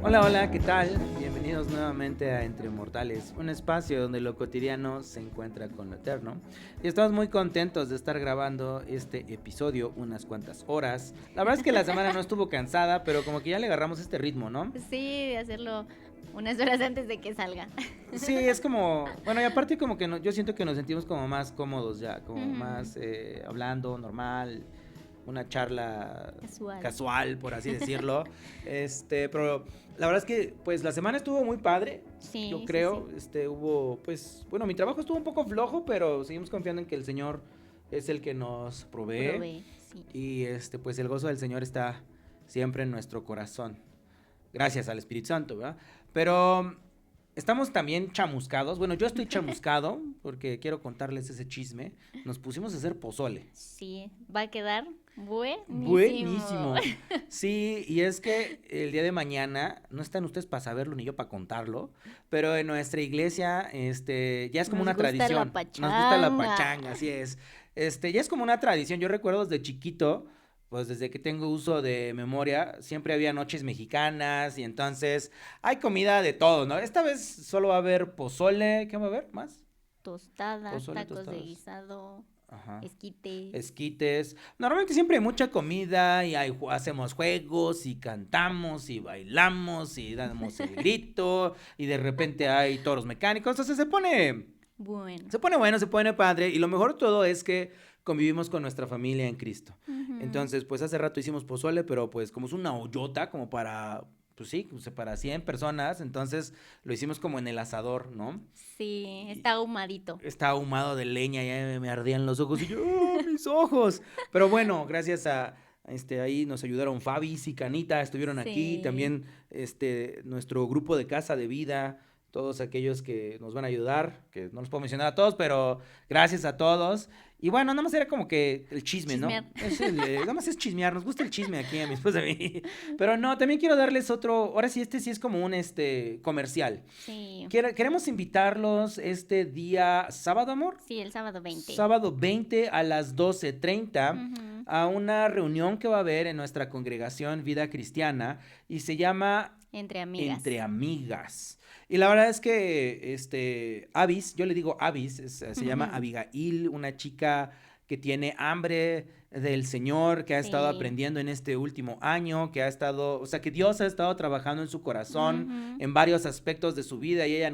Hola, hola, ¿qué tal? Bienvenidos nuevamente a Entre Mortales, un espacio donde lo cotidiano se encuentra con lo eterno. Y estamos muy contentos de estar grabando este episodio unas cuantas horas. La verdad es que la semana no estuvo cansada, pero como que ya le agarramos este ritmo, ¿no? Sí, de hacerlo unas horas antes de que salga. Sí, es como, bueno, y aparte como que yo siento que nos sentimos como más cómodos ya, como Ujú. más hablando normal, una charla Casual. casual, por así decirlo. Pero la verdad es que pues la semana estuvo muy padre. Yo Sí, sí, sí. creo, hubo pues, bueno, mi trabajo estuvo un poco flojo, pero seguimos confiando en que el Señor es el que nos provee Probé, sí. y pues el gozo del Señor está siempre en nuestro corazón. Gracias al Espíritu Santo, ¿verdad? Pero estamos también chamuscados. Bueno, yo estoy chamuscado porque quiero contarles ese chisme. Nos pusimos a hacer pozole. Sí, va a quedar buenísimo. Buenísimo. Sí, y es que el día de mañana, no están ustedes para saberlo ni yo para contarlo, pero en nuestra iglesia, ya es como Nos una gusta la tradición. Nos gusta la pachanga. pachanga, así es. Ya es como una tradición. Yo recuerdo desde chiquito, pues desde que tengo uso de memoria, siempre había noches mexicanas y entonces hay comida de todo, ¿no? Esta vez solo va a haber pozole, ¿qué va a haber más? Tostadas, Pozole, tacos de tostadas. guisado, Ajá. esquites. Esquites. Normalmente siempre hay mucha comida y hacemos juegos y cantamos y bailamos y damos el grito y de repente hay toros mecánicos. Entonces Bueno. se pone bueno, se pone padre y lo mejor de todo es que convivimos con nuestra familia en Cristo. Ujú. Entonces, pues hace rato hicimos pozole, pero pues como es una hoyota como para, pues sí, o sea, para 100 personas, entonces lo hicimos como en el asador, ¿no? Sí, está ahumadito. Estaba ahumado de leña, ya me ardían los ojos y yo, ¡oh, mis ojos! Pero bueno, gracias a ahí nos ayudaron Fabis y Canita, estuvieron aquí, Sí. también nuestro grupo de Casa de Vida, todos aquellos que nos van a ayudar, que no los puedo mencionar a todos, pero gracias a todos. Y bueno, nada más era como que el chisme, ¿no? Chismear. Nada más es chismear, nos gusta el chisme aquí a mi esposa y a mí. Pero no, también quiero darles otro, ahora sí, sí es como un comercial. Sí. Queremos invitarlos este día sábado, amor. Sí, el sábado 20. Sábado 20 a las 12:30 Ujú. a una reunión que va a haber en nuestra congregación Vida Cristiana y se llama Entre Entre amigas. Amigas. Y la verdad es que Avis, yo le digo Avis, se llama Abigail, una chica que tiene hambre del Señor, que ha estado Sí. aprendiendo en este último año, que ha estado, o sea, que Dios ha estado trabajando en su corazón, Ujú. en varios aspectos de su vida y ella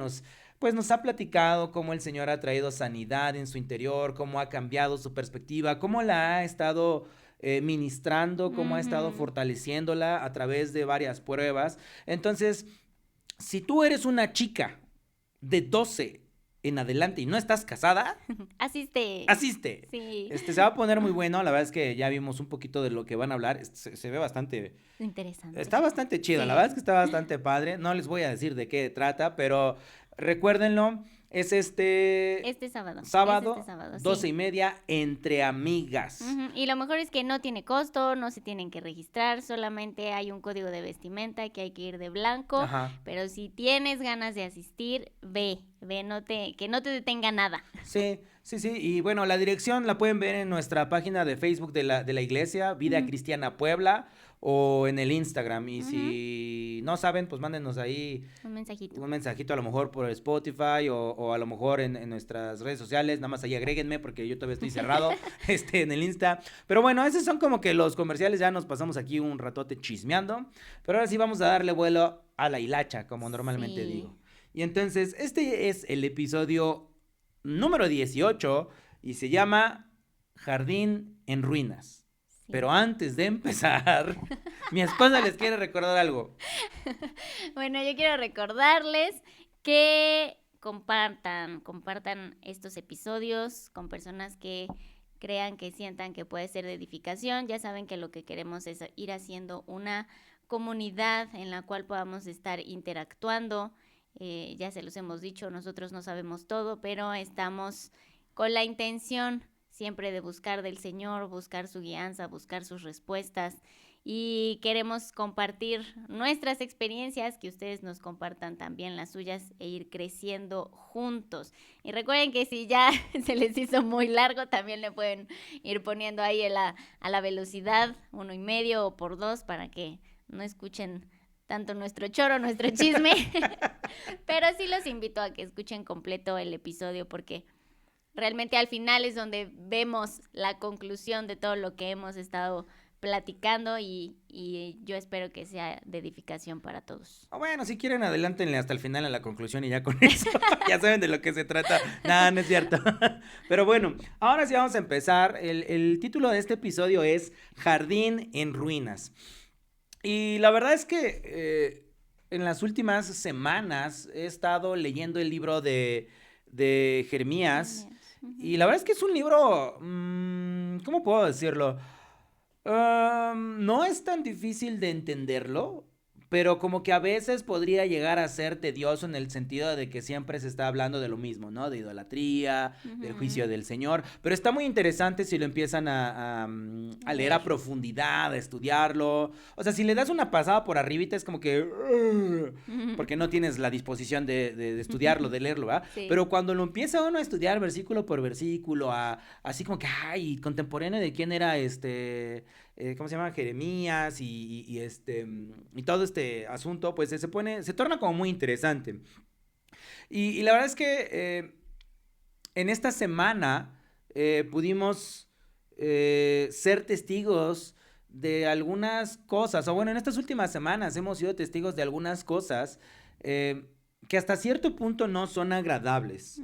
pues nos ha platicado cómo el Señor ha traído sanidad en su interior, cómo ha cambiado su perspectiva, cómo la ha estado ministrando, cómo ha estado Ujú. fortaleciéndola a través de varias pruebas. Entonces, si tú eres una chica de 12 en adelante y no estás casada, Asiste. asiste. Sí. Se va a poner muy bueno, la verdad es que ya vimos un poquito de lo que van a hablar, se ve bastante, Interesante. está bastante chido, la verdad es Sí. que está bastante padre, no les voy a decir de qué trata, pero recuérdenlo, es Este sábado. Es este sábado, sábado, sí. 12:30, entre amigas. Ujú. Y lo mejor es que no tiene costo, no se tienen que registrar, solamente hay un código de vestimenta que hay que ir de blanco, Ajá. pero si tienes ganas de asistir, ve, que no te detenga nada. Sí, sí, sí. Y bueno, la dirección la pueden ver en nuestra página de Facebook de la iglesia, Vida Ujú. Cristiana Puebla, o en el Instagram. Y Ujú. si no saben, pues mándenos ahí Un mensajito. un mensajito a lo mejor por Spotify o a lo mejor en nuestras redes sociales. Nada más ahí agréguenme porque yo todavía estoy cerrado en el Insta. Pero bueno, esos son como que los comerciales. Ya nos pasamos aquí un ratote chismeando. Pero ahora sí vamos a darle vuelo a la hilacha, como normalmente Sí. digo. Y entonces, este es el episodio número 18 y se llama Jardín en Ruinas. Sí. Pero antes de empezar, mi esposa les quiere recordar algo. Bueno, yo quiero recordarles que compartan estos episodios con personas que crean, que sientan que puede ser de edificación. Ya saben que lo que queremos es ir haciendo una comunidad en la cual podamos estar interactuando. Ya se los hemos dicho, nosotros no sabemos todo, pero estamos con la intención siempre de buscar del Señor, buscar su guianza, buscar sus respuestas y queremos compartir nuestras experiencias, que ustedes nos compartan también las suyas e ir creciendo juntos. Y recuerden que si ya se les hizo muy largo, también le pueden ir poniendo ahí a la velocidad 1.5 o por 2 para que no escuchen tanto nuestro choro, nuestro chisme, pero sí los invito a que escuchen completo el episodio porque realmente al final es donde vemos la conclusión de todo lo que hemos estado platicando y yo espero que sea de edificación para todos. Bueno, si quieren adelántenle hasta el final a la conclusión y ya con eso ya saben de lo que se trata. Nada, no es cierto. Pero bueno, ahora sí vamos a empezar. El título de este episodio es Jardín en Ruinas. Y la verdad es que en las últimas semanas he estado leyendo el libro de Jeremías. Y la verdad es que es un libro, ¿cómo puedo decirlo? No es tan difícil de entenderlo, pero como que a veces podría llegar a ser tedioso en el sentido de que siempre se está hablando de lo mismo, ¿no? De idolatría, del juicio del Señor, pero está muy interesante si lo empiezan a leer a profundidad, a estudiarlo. O sea, si le das una pasada por arribita es como que... porque no tienes la disposición de estudiarlo, de leerlo, ¿verdad? Sí. Pero cuando lo empieza uno a estudiar versículo por versículo, así como que, ay, contemporáneo de quién era ¿cómo se llama? Jeremías y todo este asunto, pues se torna como muy interesante. Y la verdad es que en esta semana pudimos ser testigos de algunas cosas, o bueno, en estas últimas semanas hemos sido testigos de algunas cosas que hasta cierto punto no son agradables.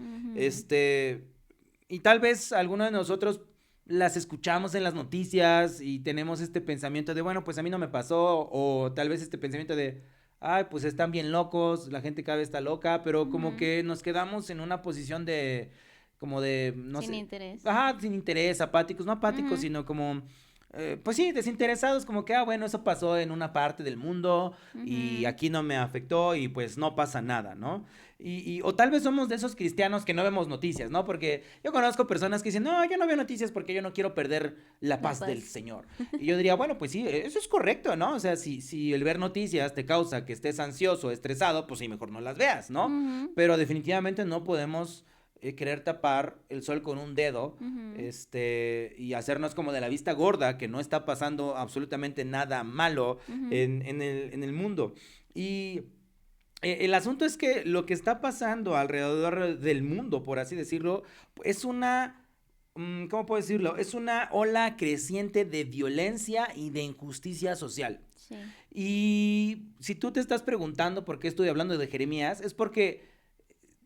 Y tal vez algunos de nosotros las escuchamos en las noticias y tenemos este pensamiento de, bueno, pues a mí no me pasó, o tal vez este pensamiento de, ay, pues están bien locos, la gente cada vez está loca, pero como que nos quedamos en una posición de, como de, no sé. Sin interés. Ajá, sin interés, apáticos, no apáticos, sino como... pues sí, desinteresados, como que, bueno, eso pasó en una parte del mundo y aquí no me afectó y pues no pasa nada, ¿no? O tal vez somos de esos cristianos que no vemos noticias, ¿no? Porque yo conozco personas que dicen, no, yo no veo noticias porque yo no quiero perder la paz del Señor. Y yo diría, bueno, pues sí, eso es correcto, ¿no? O sea, si el ver noticias te causa que estés ansioso, estresado, pues sí, mejor no las veas, ¿no? Pero definitivamente no podemos... querer tapar el sol con un dedo, y hacernos como de la vista gorda, que no está pasando absolutamente nada malo en el mundo. Y el asunto es que lo que está pasando alrededor del mundo, por así decirlo, es una... ¿Cómo puedo decirlo? Es una ola creciente de violencia y de injusticia social. Sí. Y si tú te estás preguntando por qué estoy hablando de Jeremías, es porque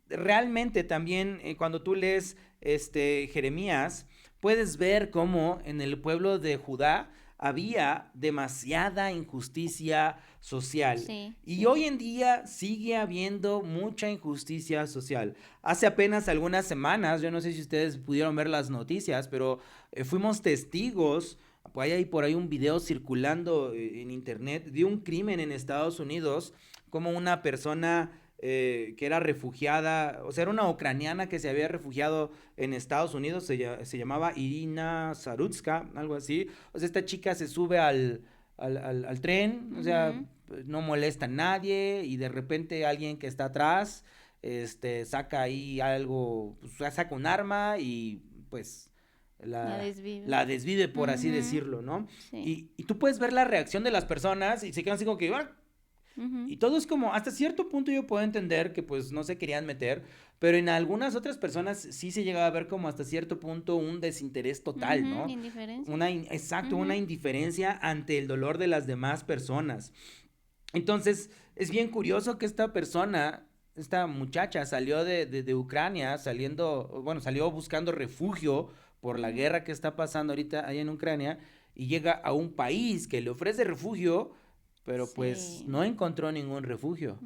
realmente también cuando tú lees Jeremías, puedes ver cómo en el pueblo de Judá había demasiada injusticia social. Sí, y sí. hoy en día sigue habiendo mucha injusticia social. Hace apenas algunas semanas, yo no sé si ustedes pudieron ver las noticias, pero fuimos testigos. Pues hay por ahí un video circulando en internet de un crimen en Estados Unidos, como una persona que era refugiada, o sea, era una ucraniana que se había refugiado en Estados Unidos, se llamaba Irina Sarutska, algo así. O sea, esta chica se sube al tren, o sea, no molesta a nadie y de repente alguien que está atrás, saca ahí algo, pues, saca un arma y pues... La desvive, por así decirlo, ¿no? Sí. Y tú puedes ver la reacción de las personas y se quedan así como que... Y todo es como, hasta cierto punto yo puedo entender que pues no se querían meter, pero en algunas otras personas sí se llegaba a ver como hasta cierto punto un desinterés total, ¿no? Indiferencia. Exacto, una indiferencia ante el dolor de las demás personas. Entonces, es bien curioso que esta muchacha salió de Ucrania, salió buscando refugio por la guerra que está pasando ahorita allá en Ucrania y llega a un país que le ofrece refugio, pero pues no encontró ningún refugio.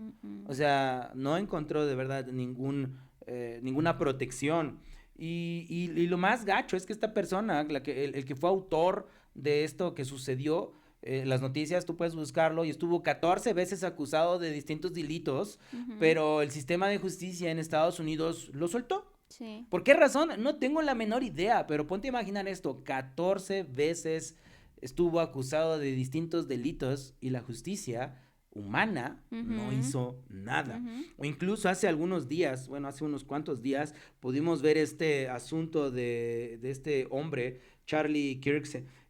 O sea, no encontró de verdad ninguna protección. Y lo más gacho es que esta persona, el que fue autor de esto que sucedió, las noticias, tú puedes buscarlo, y estuvo 14 veces acusado de distintos delitos, pero el sistema de justicia en Estados Unidos lo soltó. Sí. ¿Por qué razón? No tengo la menor idea, pero ponte a imaginar esto, 14 veces estuvo acusado de distintos delitos y la justicia humana no hizo nada. O incluso hace unos cuantos días, pudimos ver este asunto de este hombre, Charlie Kirk,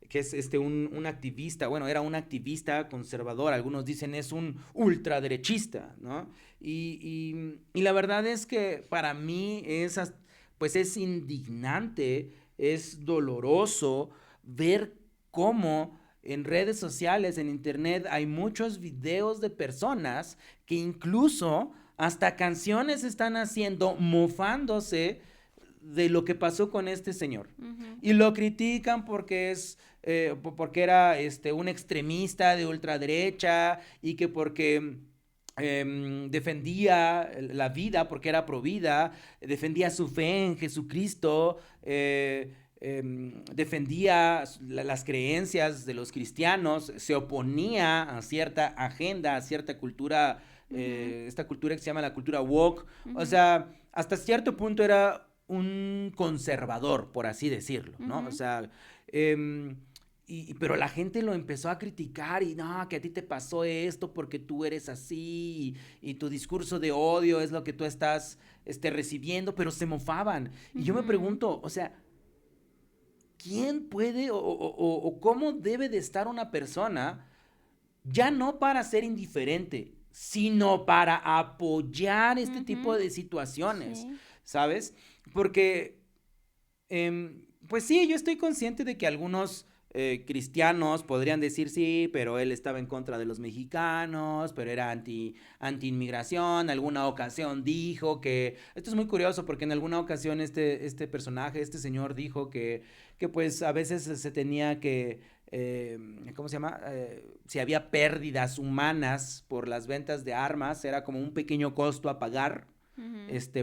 que es un activista, bueno, era un activista conservador, algunos dicen es un ultraderechista, ¿no? Y la verdad es que para mí pues es indignante, es doloroso ver cómo en redes sociales, en internet, hay muchos videos de personas que incluso hasta canciones están haciendo mofándose de lo que pasó con este señor. Y lo critican porque era un extremista de ultraderecha y que porque defendía la vida, porque era pro vida, defendía su fe en Jesucristo, defendía las creencias de los cristianos, se oponía a cierta agenda, a cierta cultura, esta cultura que se llama la cultura woke. O sea, hasta cierto punto era un conservador, por así decirlo, ¿no? O sea, pero la gente lo empezó a criticar y no, que a ti te pasó esto porque tú eres así y tu discurso de odio es lo que tú estás recibiendo, pero se mofaban. Y yo me pregunto, o sea, ¿quién puede o cómo debe de estar una persona ya no para ser indiferente, sino para apoyar este tipo de situaciones, Sí. ¿sabes? Porque, pues sí, yo estoy consciente de que algunos cristianos podrían decir sí, pero él estaba en contra de los mexicanos, pero era anti-inmigración. Alguna ocasión dijo que, esto es muy curioso porque en alguna ocasión este personaje, este señor dijo que pues a veces se tenía que, ¿cómo se llama? Si había pérdidas humanas por las ventas de armas, era como un pequeño costo a pagar,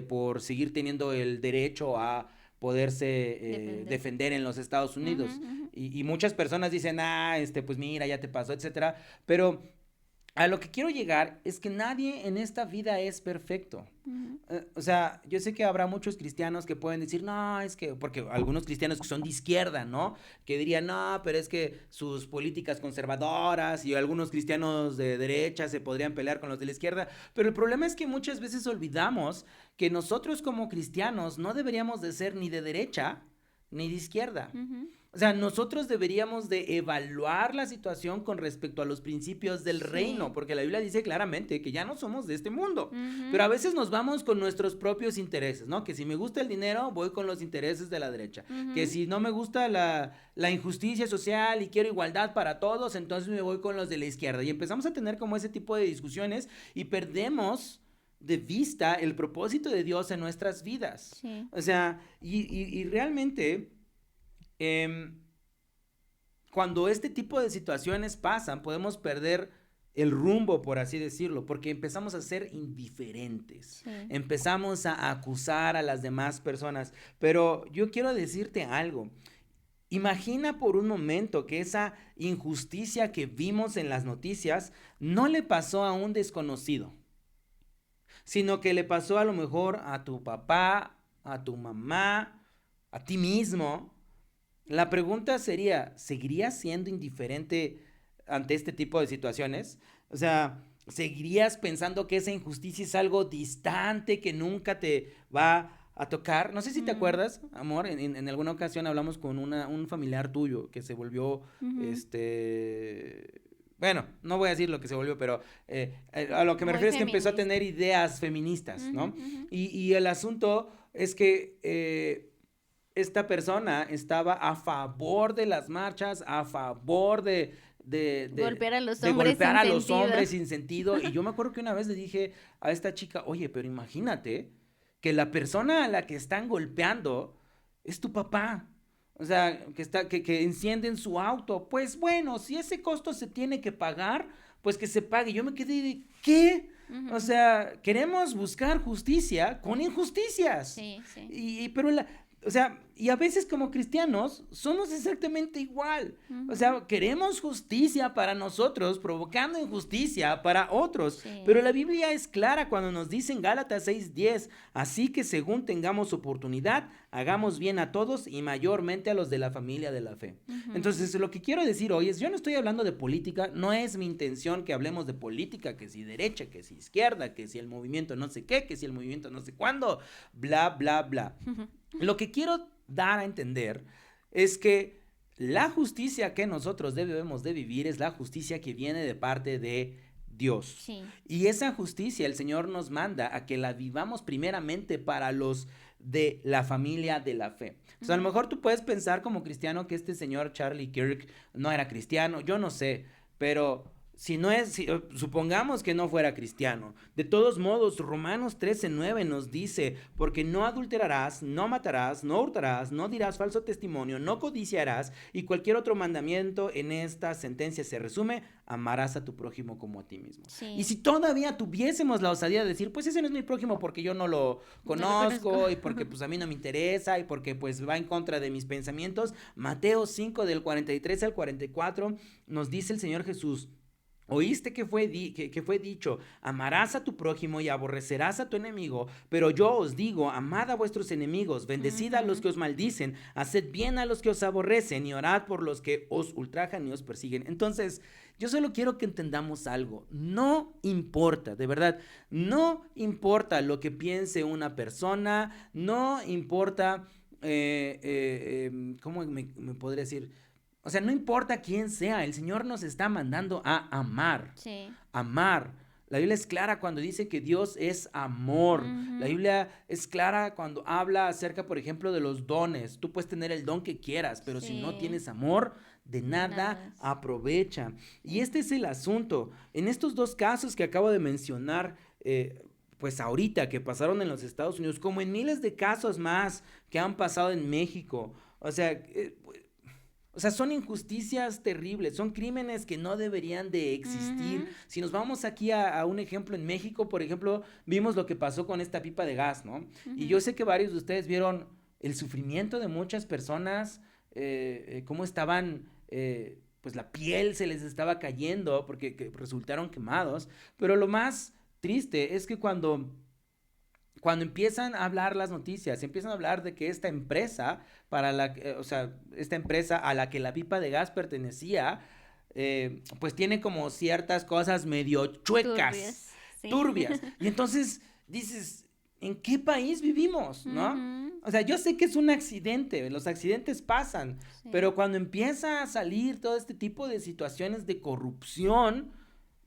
por seguir teniendo el derecho a poderse defender en los Estados Unidos. Y muchas personas dicen, pues mira, ya te pasó, etcétera. Pero a lo que quiero llegar es que nadie en esta vida es perfecto. O sea, yo sé que habrá muchos cristianos que pueden decir, no, es que, porque algunos cristianos que son de izquierda, ¿no? Que dirían, no, pero es que sus políticas conservadoras, y algunos cristianos de derecha se podrían pelear con los de la izquierda. Pero el problema es que muchas veces olvidamos que nosotros como cristianos no deberíamos de ser ni de derecha ni de izquierda. O sea, nosotros deberíamos de evaluar la situación con respecto a los principios del reino, porque la Biblia dice claramente que ya no somos de este mundo, pero a veces nos vamos con nuestros propios intereses, ¿no? Que si me gusta el dinero, voy con los intereses de la derecha, que si no me gusta la injusticia social y quiero igualdad para todos, entonces me voy con los de la izquierda, y empezamos a tener como ese tipo de discusiones y perdemos de vista el propósito de Dios en nuestras vidas. Sí. O sea, y realmente... cuando este tipo de situaciones pasan, podemos perder el rumbo, por así decirlo, porque empezamos a ser indiferentes, empezamos a acusar a las demás personas. Pero yo quiero decirte algo. Imagina por un momento que esa injusticia que vimos en las noticias no le pasó a un desconocido, sino que le pasó a lo mejor a tu papá, a tu mamá, a ti mismo. La pregunta sería, ¿seguirías siendo indiferente ante este tipo de situaciones? O sea, ¿seguirías pensando que esa injusticia es algo distante, que nunca te va a tocar? No sé si te acuerdas, amor, en alguna ocasión hablamos con un familiar tuyo que se volvió, bueno, no voy a decir lo que se volvió, pero a lo que me Muy refiero es que empezó a feminista. tener ideas feministas, ¿no? Y el asunto es que... esta persona estaba a favor de las marchas, a favor de golpear a los de hombres golpear sin a los sentido. hombres sin sentido. Y yo me acuerdo que una vez le dije a esta chica, oye, pero imagínate que la persona a la que están golpeando es tu papá. O sea, que encienden su auto. Pues bueno, si ese costo se tiene que pagar, pues que se pague. Yo me quedé de, ¿qué? O sea, queremos buscar justicia con injusticias. Sí. Pero o sea, y a veces como cristianos somos exactamente igual. O sea, queremos justicia para nosotros, provocando injusticia para otros. Sí. Pero la Biblia es clara cuando nos dice en Gálatas 6:10, así que según tengamos oportunidad, hagamos bien a todos y mayormente a los de la familia de la fe. Entonces, lo que quiero decir hoy es, yo no estoy hablando de política, no es mi intención que hablemos de política, que si derecha, que si izquierda, que si el movimiento no sé qué, que si el movimiento no sé cuándo, bla, bla, bla. Lo que quiero dar a entender es que la justicia que nosotros debemos de vivir es la justicia que viene de parte de Dios. Sí. Y esa justicia el Señor nos manda a que la vivamos primeramente para los de la familia de la fe. Entonces, a lo mejor tú puedes pensar como cristiano que este señor Charlie Kirk no era cristiano, yo no sé, pero supongamos que no fuera cristiano. De todos modos, Romanos 13:9 nos dice, porque no adulterarás, no matarás, no hurtarás, no dirás falso testimonio, no codiciarás, y cualquier otro mandamiento en esta sentencia se resume, amarás a tu prójimo como a ti mismo. Sí. Y si todavía tuviésemos la osadía de decir, pues ese no es mi prójimo porque yo no lo conozco y porque pues a mí no me interesa y porque pues va en contra de mis pensamientos, Mateo 5 del 43 al 44 nos dice el Señor Jesús, oíste que fue dicho, amarás a tu prójimo y aborrecerás a tu enemigo, pero yo os digo, amad a vuestros enemigos, bendecid a los que os maldicen, haced bien a los que os aborrecen y orad por los que os ultrajan y os persiguen. Entonces, yo solo quiero que entendamos algo, no importa, de verdad, no importa lo que piense una persona, no importa, ¿cómo me podría decir? O sea, no importa quién sea, el Señor nos está mandando a amar. Sí. Amar. La Biblia es clara cuando dice que Dios es amor. La Biblia es clara cuando habla acerca, por ejemplo, de los dones. Tú puedes tener el don que quieras, pero si no tienes amor, de nada aprovecha. Y este es el asunto. En estos dos casos que acabo de mencionar, pues ahorita que pasaron en los Estados Unidos, como en miles de casos más que han pasado en México, o sea, son injusticias terribles, son crímenes que no deberían de existir. Si nos vamos aquí a un ejemplo en México, por ejemplo, vimos lo que pasó con esta pipa de gas, ¿no? Y yo sé que varios de ustedes vieron el sufrimiento de muchas personas, cómo estaban, pues la piel se les estaba cayendo porque resultaron quemados. Pero lo más triste es que cuando empiezan a hablar las noticias, empiezan a hablar de que esta empresa, esta empresa a la que la pipa de gas pertenecía, pues tiene como ciertas cosas medio chuecas, turbias. Y entonces dices, ¿en qué país vivimos? ¿No? O sea, yo sé que es un accidente, los accidentes pasan, pero cuando empieza a salir todo este tipo de situaciones de corrupción,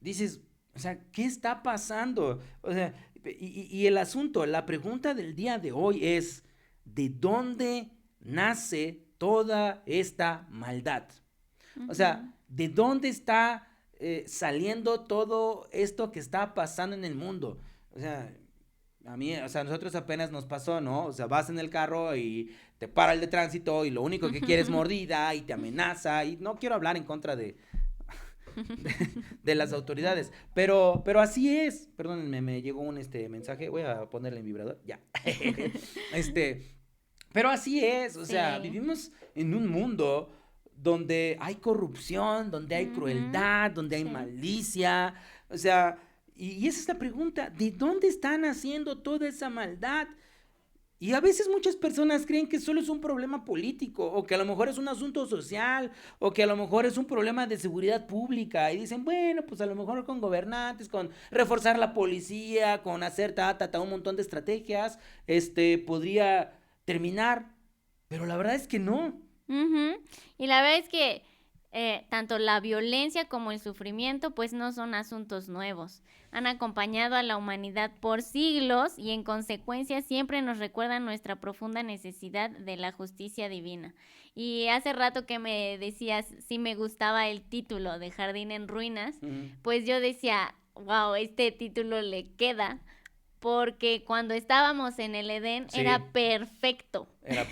dices, o sea, ¿qué está pasando? O sea, y el asunto, la pregunta del día de hoy es, ¿de dónde nace toda esta maldad? O sea, ¿de dónde está saliendo todo esto que está pasando en el mundo? O sea, a nosotros apenas nos pasó, ¿no? O sea, vas en el carro y te para el de tránsito y lo único que quiere es mordida y te amenaza, y no quiero hablar en contra de las autoridades, pero así es. Perdónenme, me llegó un mensaje, voy a ponerle en vibrador, ya. Pero así es, o sea, vivimos en un mundo donde hay corrupción, donde hay crueldad, donde hay malicia, o sea, y esa es la pregunta, ¿de dónde están haciendo toda esa maldad? Y a veces muchas personas creen que solo es un problema político, o que a lo mejor es un asunto social, o que a lo mejor es un problema de seguridad pública, y dicen, bueno, pues a lo mejor con gobernantes, con reforzar la policía, con hacer un montón de estrategias, podría terminar, pero la verdad es que no. Y la verdad es que tanto la violencia como el sufrimiento pues no son asuntos nuevos. Han acompañado a la humanidad por siglos y en consecuencia siempre nos recuerdan nuestra profunda necesidad de la justicia divina. Y hace rato que me decías si me gustaba el título de Jardín en Ruinas, pues yo decía, wow, este título le queda, porque cuando estábamos en el Edén era perfecto. Era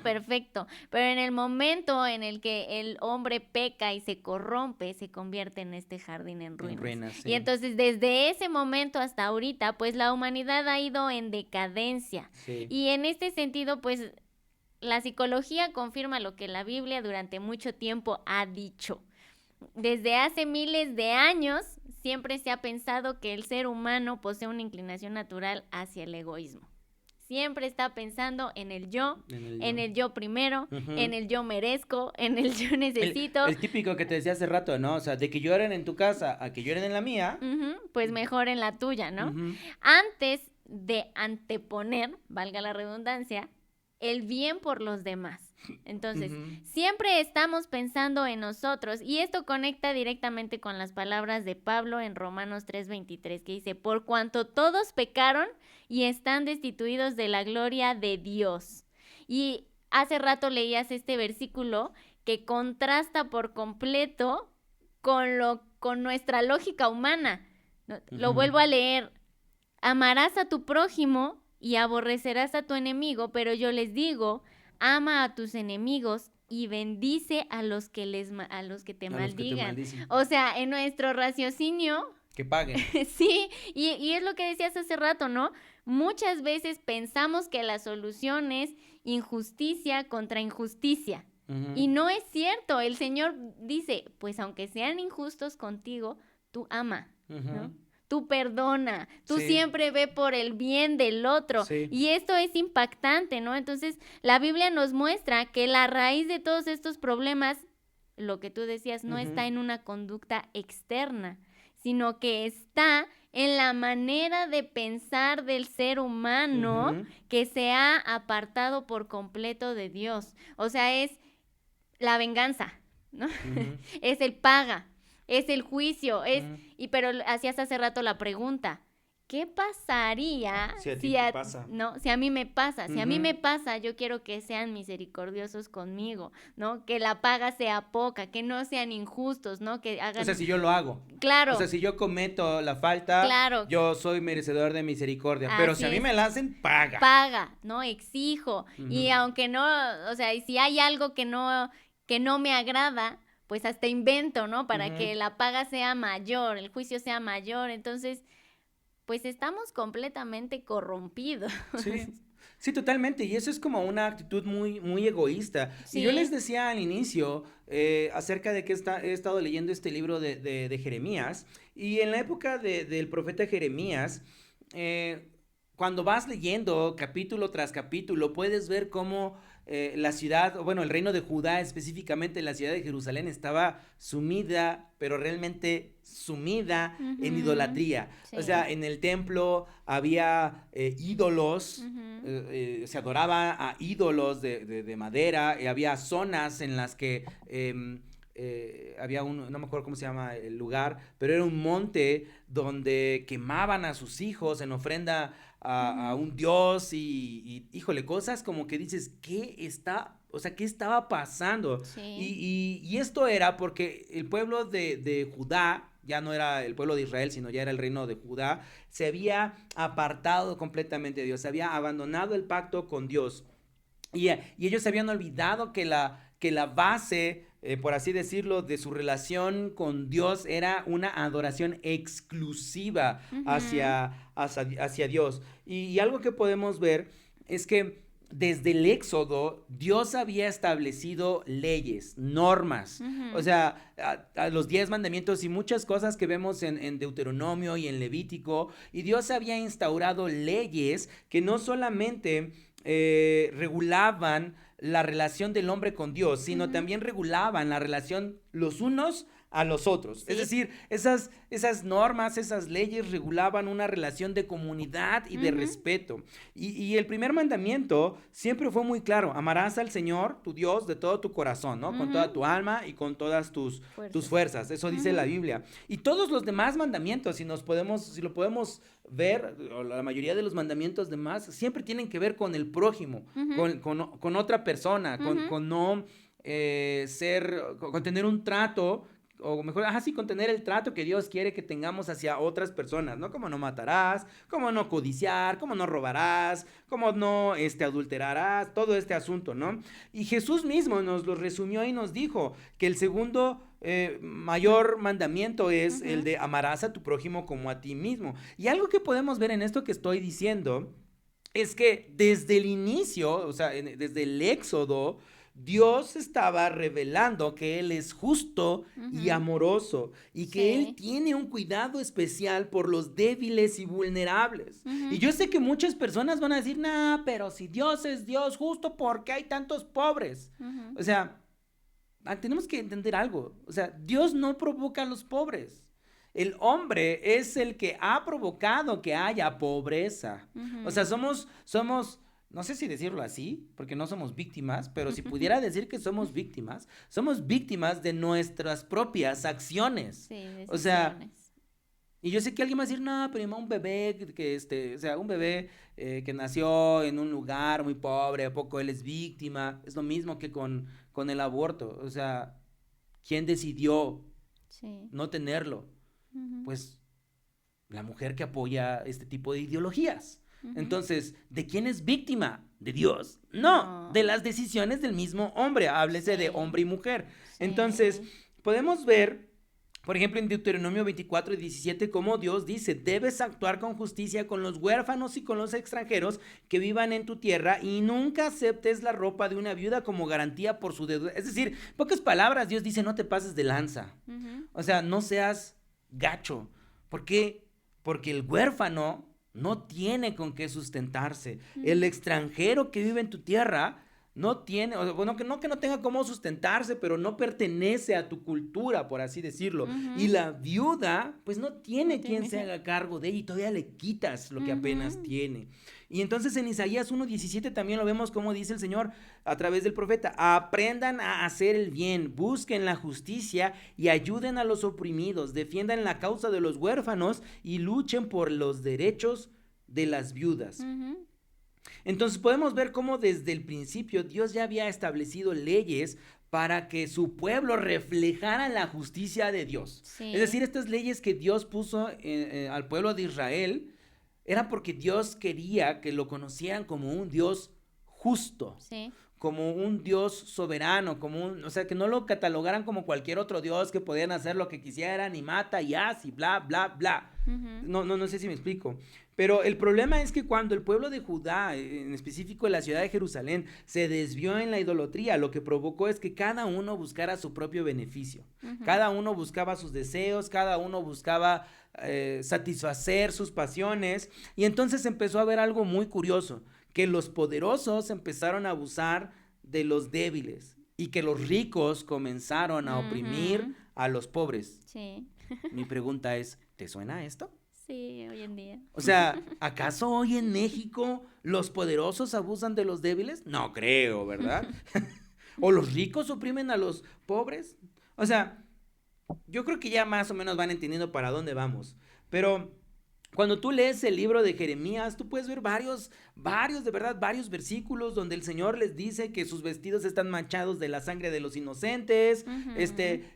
perfecto, pero en el momento en el que el hombre peca y se corrompe, se convierte en este jardín en ruinas. Y entonces desde ese momento hasta ahorita, pues la humanidad ha ido en decadencia. Y en este sentido, pues la psicología confirma lo que la Biblia durante mucho tiempo ha dicho. Desde hace miles de años siempre se ha pensado que el ser humano posee una inclinación natural hacia el egoísmo. Siempre está pensando en el yo, en el yo primero, en el yo merezco, en el yo necesito. El típico que te decía hace rato, ¿no? O sea, de que lloren en tu casa a que lloren en la mía. Pues mejor en la tuya, ¿no? Antes de anteponer, valga la redundancia, el bien por los demás. Entonces, Ujú. siempre estamos pensando en nosotros, y esto conecta directamente con las palabras de Pablo en Romanos 3:23, que dice, por cuanto todos pecaron y están destituidos de la gloria de Dios. Y hace rato leías este versículo que contrasta por completo con nuestra lógica humana. Lo vuelvo a leer. Amarás a tu prójimo y aborrecerás a tu enemigo, pero yo les digo, ama a tus enemigos y bendice a los que te A los que te maldigan. maldicen. O sea, en nuestro raciocinio, Que paguen. sí, y es lo que decías hace rato, ¿no? Muchas veces pensamos que la solución es injusticia contra injusticia. Ujú. Y no es cierto. El Señor dice, pues aunque sean injustos contigo, tú ama, ¿no? Ujú. Tú perdona, tú Sí. siempre ve por el bien del otro. Sí. Y esto es impactante, ¿no? Entonces, la Biblia nos muestra que la raíz de todos estos problemas, lo que tú decías, no Ujú. está en una conducta externa, sino que está en la manera de pensar del ser humano Ujú. que se ha apartado por completo de Dios. O sea, es la venganza, ¿no? Ujú. Es el paga, es el juicio, Ujú. pero hacías hace rato la pregunta, ¿qué pasaría Si a ti te pasa. no, si a mí me pasa? Si a mí Ujú. me pasa, yo quiero que sean misericordiosos conmigo, ¿no? Que la paga sea poca, que no sean injustos, ¿no? Que hagan... O sea, si yo lo hago. Claro, O sea, si yo cometo la falta, claro, yo soy merecedor de misericordia. Pero si así a mí es. me la hacen, paga. Paga, ¿no? Exijo. Y Ujú. aunque no, o sea, y si hay algo que no me agrada, pues hasta invento, ¿no? Para Ujú. que la paga sea mayor, el juicio sea mayor. Entonces, pues estamos completamente corrompidos. Sí, sí, totalmente. Y eso es como una actitud muy, muy egoísta. Y yo les Sí. decía al inicio acerca de que he estado leyendo este libro de Jeremías. Y en la época del profeta Jeremías, eh, cuando vas leyendo capítulo tras capítulo, puedes ver cómo la ciudad, o bueno, el reino de Judá, específicamente la ciudad de Jerusalén, estaba sumida, pero realmente sumida en Ujú, idolatría. O sí. sea, en el templo había ídolos, Ujú. se adoraba a ídolos de madera, había zonas en las que había no me acuerdo cómo se llama el lugar, pero era un monte donde quemaban a sus hijos en ofrenda a Ujú. un dios híjole, cosas como que dices, o sea, ¿qué estaba pasando? Sí. Y esto era porque el pueblo de Judá, ya no era el pueblo de Israel, sino ya era el reino de Judá, se había apartado completamente de Dios, se había abandonado el pacto con Dios. Y ellos se habían olvidado que la base, por así decirlo, de su relación con Dios era una adoración exclusiva Ujú. hacia Dios. Y algo que podemos ver es que desde el Éxodo, Dios había establecido leyes, normas, o Ujú. sea, a los 10 mandamientos y muchas cosas que vemos en Deuteronomio y en Levítico, y Dios había instaurado leyes que no solamente regulaban la relación del hombre con Dios, sino Ujú. también regulaban la relación los unos a los otros. Es Sí. decir, esas normas, esas leyes regulaban una relación de comunidad y de Ujú. respeto. Y el primer mandamiento siempre fue muy claro: amarás al Señor, tu Dios, de todo tu corazón, ¿no? Con toda Ujú. tu alma y con todas tus Fuerzas. fuerzas. Eso dice la Ujú. Biblia. Y todos los demás mandamientos, si lo podemos ver, o la mayoría de los mandamientos demás, siempre tienen que ver con el prójimo, Ujú. con otra persona, Ujú. con no con tener un trato, o mejor, sí, con tener el trato que Dios quiere que tengamos hacia otras personas, ¿no? Como no matarás, como no codiciar, como no robarás, como no adulterarás, todo este asunto, ¿no? Y Jesús mismo nos lo resumió y nos dijo que el segundo mayor mandamiento es el Ujú. de amarás a tu prójimo como a ti mismo. Y algo que podemos ver en esto que estoy diciendo es que desde el inicio, o sea, desde el Éxodo, Dios estaba revelando que Él es justo y Ujú. amoroso y que Él Sí. tiene un cuidado especial por los débiles y vulnerables. Y Ujú. yo sé que muchas personas van a decir, nah, pero si Dios es Dios justo, ¿por qué hay tantos pobres? Ujú. O sea, tenemos que entender algo. O sea, Dios no provoca a los pobres. El hombre es el que ha provocado que haya pobreza. O Ujú. sea, somos no sé si decirlo así, porque no somos víctimas, pero si pudiera decir que somos víctimas de nuestras propias acciones. Sí, O sea, decisiones. y yo sé que alguien va a decir, no, pero un bebé o sea, un bebé que nació en un lugar muy pobre, ¿a poco él es víctima? Es lo mismo que con el aborto. O sea, ¿quién decidió Sí. no tenerlo? Ujú, Pues la mujer que apoya este tipo de ideologías. ujú. Entonces, ¿de quién es víctima? ¿De Dios? No, de No. las decisiones del mismo hombre. Háblese de Sí. hombre y mujer. Entonces, Sí. podemos ver, por ejemplo, en Deuteronomio 24:17, cómo Dios dice, debes actuar con justicia con los huérfanos y con los extranjeros que vivan en tu tierra y nunca aceptes la ropa de una viuda como garantía por su deuda. Es decir, en pocas palabras, Dios dice, no te pases de lanza. Ujú, O sea, no seas gacho. ¿Por qué? Porque el huérfano no tiene con qué sustentarse. El ujú, extranjero que vive en tu tierra no tiene, o sea, bueno, que no tenga cómo sustentarse, pero no pertenece a tu cultura, por así decirlo. Y ujú. la viuda, pues no No tiene quien se tiene. haga cargo de ella y todavía le quitas lo que apenas Ujú. tiene. Y entonces en Isaías 1:17 también lo vemos como dice el Señor a través del profeta, aprendan a hacer el bien, busquen la justicia y ayuden a los oprimidos, defiendan la causa de los huérfanos y luchen por los derechos de las viudas. Ujú. Entonces podemos ver cómo desde el principio Dios ya había establecido leyes para que su pueblo reflejara la justicia de Dios. Es decir, Sí. estas leyes que Dios puso al pueblo de Israel era porque Dios quería que lo conocieran como un Dios justo, Sí. como un Dios soberano, o sea, que no lo catalogaran como cualquier otro Dios que podían hacer lo que quisieran y mata y hace y bla, bla, bla. Ujú. No sé si me explico. Pero el problema es que cuando el pueblo de Judá, en específico la ciudad de Jerusalén, se desvió en la idolatría, lo que provocó es que cada uno buscara su propio beneficio. Ujú. Cada uno buscaba sus deseos, cada uno buscaba satisfacer sus pasiones. Y entonces empezó a haber algo muy curioso, que los poderosos empezaron a abusar de los débiles y que los ricos comenzaron a oprimir Ujú. a los pobres. Sí. Mi pregunta es, ¿te suena esto? Sí, hoy en día. O sea, ¿acaso hoy en México los poderosos abusan de los débiles? No creo, ¿verdad? ¿O los ricos oprimen a los pobres? O sea, yo creo que ya más o menos van entendiendo para dónde vamos. Pero cuando tú lees el libro de Jeremías, tú puedes ver de verdad, varios versículos donde el Señor les dice que sus vestidos están manchados de la sangre de los inocentes, Ujú.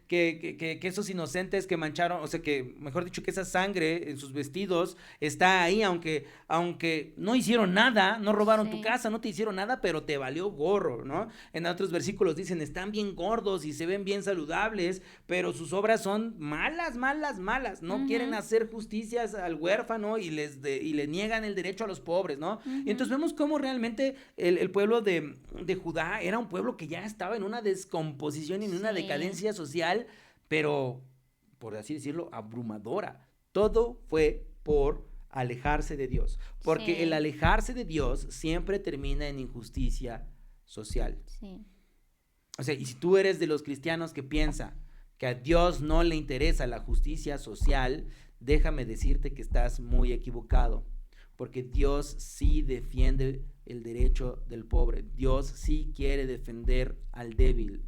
que esos inocentes que mancharon, o sea, que mejor dicho, que esa sangre en sus vestidos está ahí, aunque no hicieron nada, no robaron tu Sí. casa, no te hicieron nada, pero te valió gorro, ¿no? En otros versículos dicen, están bien gordos y se ven bien saludables, pero sus obras son malas, malas, malas. No quieren Ujú. hacer justicias al huérfano y le niegan el derecho a los pobres, ¿no? Y Ujú. entonces vemos cómo realmente el pueblo de Judá era un pueblo que ya estaba en una descomposición y en una Sí. decadencia social, pero, por así decirlo, abrumadora. Todo fue por alejarse de Dios, porque el Sí. alejarse de Dios siempre termina en injusticia social. Sí. O sea, y si tú eres de los cristianos que piensa que a Dios no le interesa la justicia social, déjame decirte que estás muy equivocado, porque Dios sí defiende el derecho del pobre, Dios sí quiere defender al débil,